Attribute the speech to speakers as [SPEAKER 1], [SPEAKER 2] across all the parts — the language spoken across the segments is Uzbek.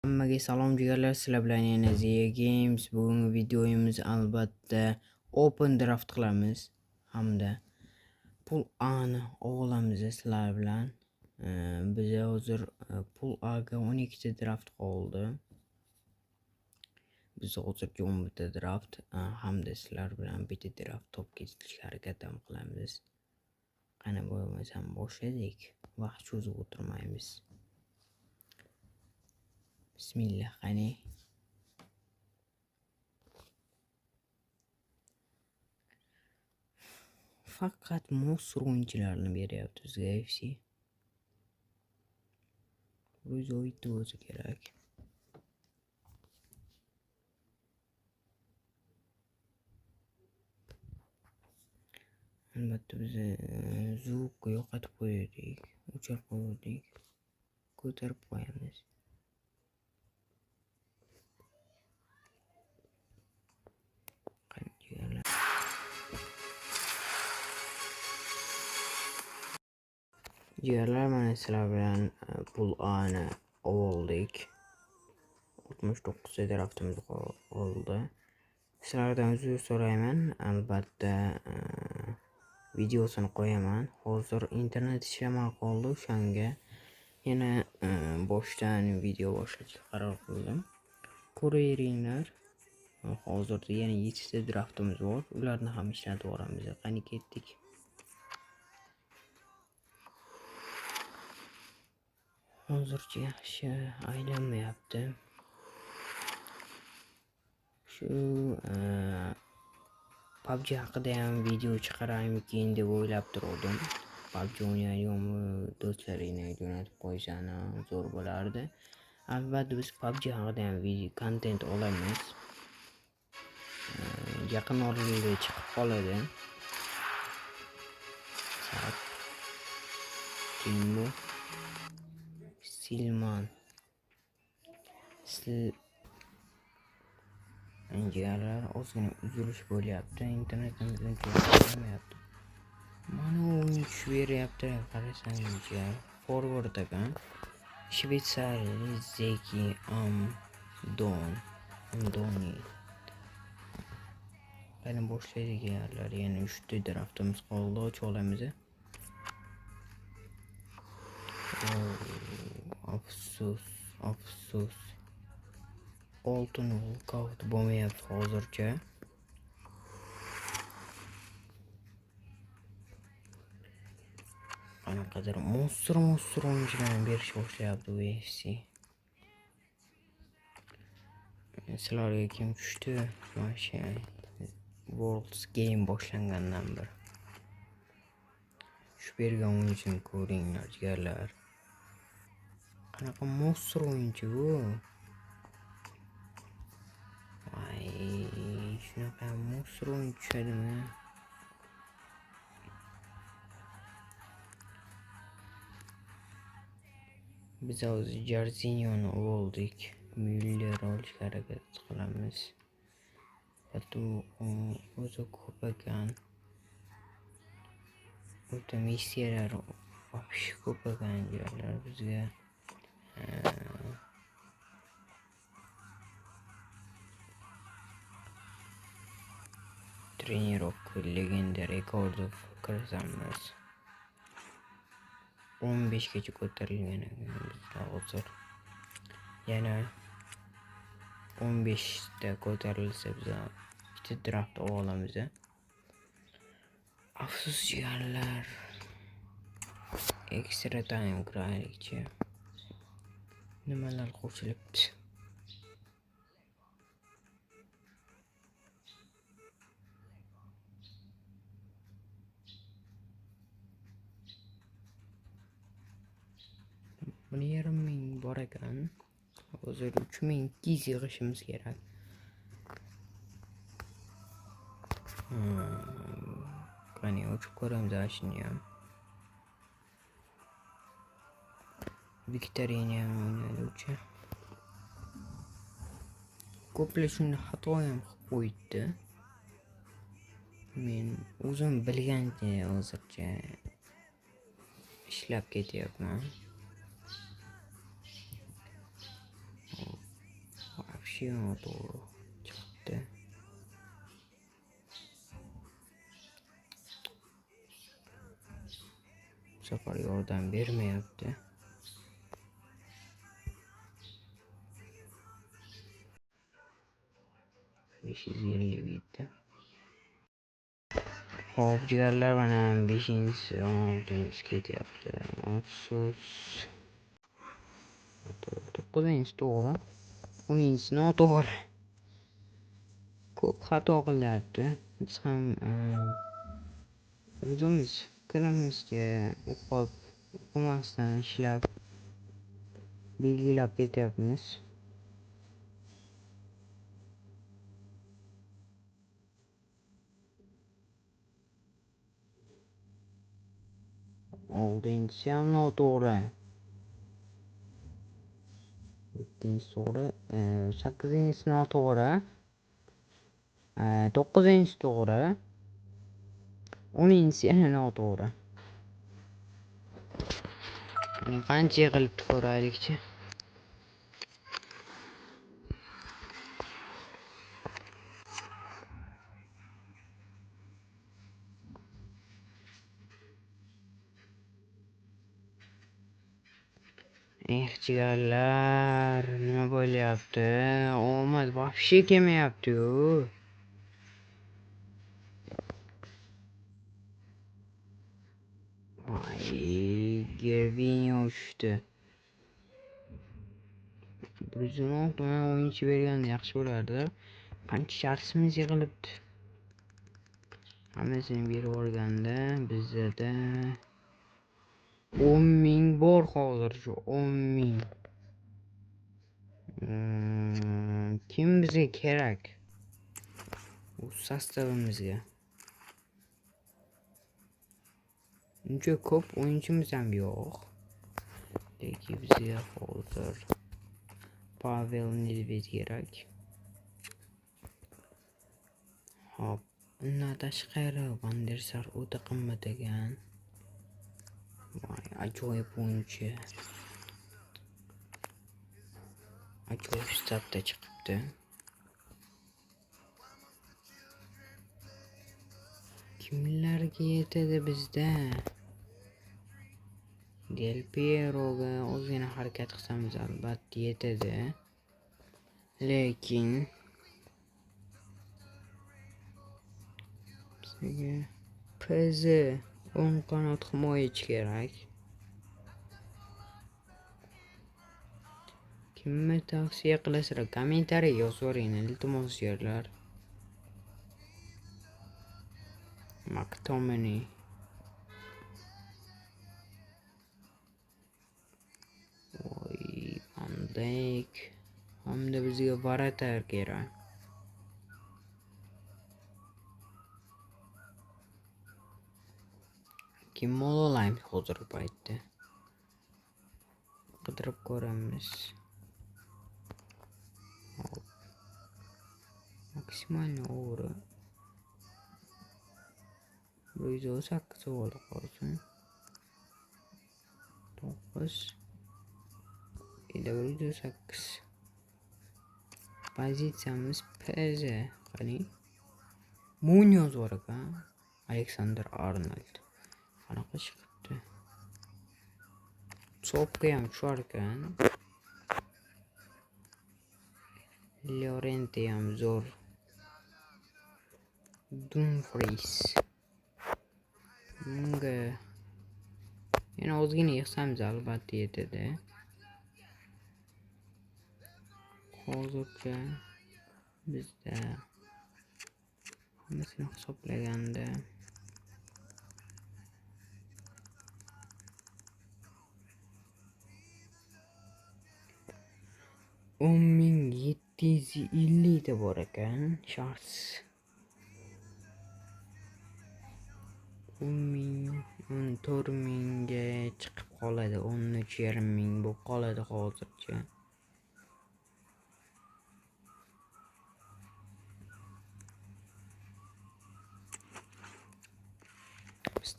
[SPEAKER 1] Hammaga salom jigarlar, sizlar bilan yana Zia Games. Bugungi videomiz albatta Open Draft qilamiz hamda Pool A'ni olamiz sizlar bilan. Biz hozir Pool A'ga 12 ta draft qoldi. Biz hozircha 11 ta draft hamda sizlar bilan bitta draft top ketishga harakat qilamiz. Qani bo'lmasam boshladik. Vaqt cho'zib o'tirmaymiz. Bismillah qani. Faqat monster o'yinchilarni beryapti bizga FC. O'zi o'yitdi o'zi kerak. Albatta biz zvukni yo'qotib qo'ydik, o'chirib qo'ydik, ko'tarib qo'yamiz. Jigarlar, mana sizlar bilan Pool A'ni oldik. 69 ta draftimiz qoldi. Sizlardan uzr so'rayman. Albatta videosini qo'yaman. Hozir internet ishlamay qoldi, o'shanga yana boshdan video boshlashga qaror qildim. Ko'ringlar. Hozirda yana 7 ta draftimiz bor. Ularni ham ishlatib yuboramiz. Qani ketdik. Hozircha yaxshi aylanmayapti. Shu PUBG haqida ham video chiqaraymikin deb o'ylab turdim. PUBG o'ynayotganmi, do'stlaringga jo'natib qo'ysang zo'r bo'lardi. Albatta biz PUBG haqida ham video kontent olamiz. Yaqin orada chiqib qoladi. Kimbo Silman jigarlar, ozgina uzilish bo'lyapti. Internetimizdan chiqamayapti. Mana o'yin tushib beryapti. Qarasangiz, forward ekan. Shvetsariyalik Zeki Amdoni. Qani boshlaydik jigarlar. Yana 3 ta draftimiz qoldi. Ochib olamiz. Afsus. Oltin walkout bo'lmayapti hozircha. Qanaqadir monster o'yinchilarni berish boshlayapti bu FC. Sizlarga kim tushdi? Mana World's Game boshlangandan beri shu bergan o'yinchini ko'ringlar jigarlar. Qanaqa monster o'yinchi bu? Shunaqa monster o'yin tushadimi? Biz hozir Jarzinhoni oldik. Müller olishga harakat qilamiz. Hatto o'zi ko'p ekan. O'ta missiyalar вообще ko'p ekan jigarlar bizga. Trenirovka legenda rekordov kiritamiz. 15 gacha ko'tarilgan hozir. Yana 15 ta ko'tarilsa biz bitta draft olamiz. Afsus jigarlar. Extra time kiraylikchi. Nimalar qo'shilibdi? Buni 2000 bor ekan. Hozir 3200 yig'ishimiz kerak. Qani ochib ko'ramiz ashni ham. Viktoriyani ham o'ynaydi. Ko'plar shuni xato ham qilib qo'ydi. Men o'zim bilgancha hozircha ishlab ketyapman. şey noto'g'ri chiqibdi. Bu safar yordam bermayapti. 557. Hop jigarlar, mana 5-inchi 6-inchi ketyapti. Afsus. 9-inchi to'g'ri. 10-inchi noto'g'ri. Ko'p xato qilyapti. Biz ham o'zimiz fikrimizga o'qimasdan ishlab belgilab ketyapmiz. Oltinchi ham noto'g'ri. 7-inchi to'g'ri. 8-inchi noto'g'ri. 9-inchi to'g'ri. 10-inchi yana noto'g'ri. Qancha qilib ko'raylikchi. Jigarlar, nima bo'lyapti? Omad вообще kelmayapti-yu. Gervinho tushdi. 116 o'yinchi berganda yaxshi bo'lardi. Qancha sharsimiz yig'ilibdi. Hammasini berib yuborganda bizda 10,000 bor hozir, shu 10,000. Kim bizga kerak? Bu sostavimizga. Uncha ko'p o'yinchimiz ham yo'q. Lekin bizga hozir Pavel Nedved kerak. Hop, undan tashqari Van der Sar o'ta qimmat ekan. Voy, ajoyib o'yinchi. Ajoyib statda chiqibdi. Kimlarga yetadi bizda? Del Piero'ga ozgina harakat qilsamiz albatta yetadi. Lekin bizga PZ o'ng qanot himoyachi kerak. Kimni tavsiya qilasizlar? Kommentariy yozing, iltimos yerlar. McTominay. Voy, Van Dijk. Hamda bizga Varatar kerak. Kim olalaymiz hozirgi paytda? Qidirib ko'ramiz. Maksimal o'g'ri. 108 bo'ldi qolsin. 9 108. Pozitsiyamiz PZ. Qani? Munoz bor ekan. Alexander Arnold. Qanaqa chiqibdi? Chopga ham tushar ekan. Llorente ham zo'r. Dumfries. Bunga yana ozgina yig'samiz albatta yetadi. Hozircha bizda hammasini hisoblaganda 10,750 ta bor ekan. Sharts 14,000 ga chiqib qoladi. 13,500 bo'lib qoladi hozircha.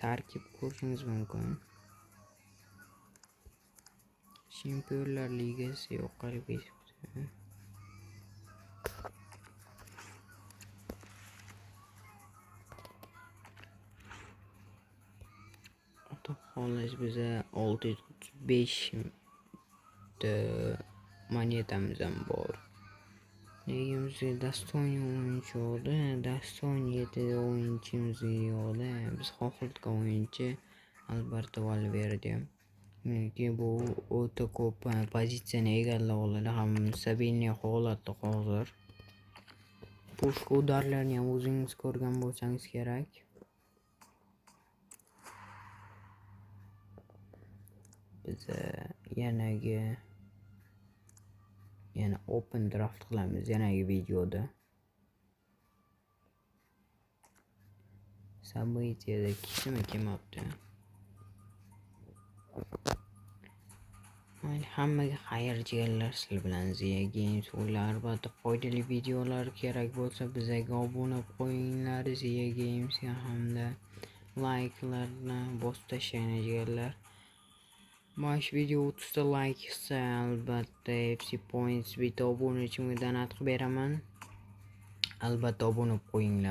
[SPEAKER 1] Tarkib ko'rishingiz mumkin. Chempionlar Ligasi yo'qolib ketibdi. xolos biza 635 ta monetamiz ham bor. Negimizga Dastonniy o'yinchi oldi. Dastonniy 7 o'yinchimiz yo'qda. Biz xohlagan o'yinchi Alberto Valverde. Nega bu o'ta ko'p pozitsiyani egallab oladi. Ham Sabinni holatda hozir. Pushka udarlarni ham o'zingiz ko'rgan bo'lsangiz kerak. Biz yana open draft qilamiz yanagi videoda. Sabitiyada kim kelmoqda? Hammaga xayr jigarlar, sizlar bilan Ziya Games o'ylar. Albatta foydali videolar kerak bo'lsa bizga obuna qo'yinglar Ziya Gamesga, hamda like'larni bosib tashlang jigarlar. Mana shu video 30 ta like qilsa albatta FC Points bitta obunachiga donat qilib beraman. Albatta obuna qo'yinglar.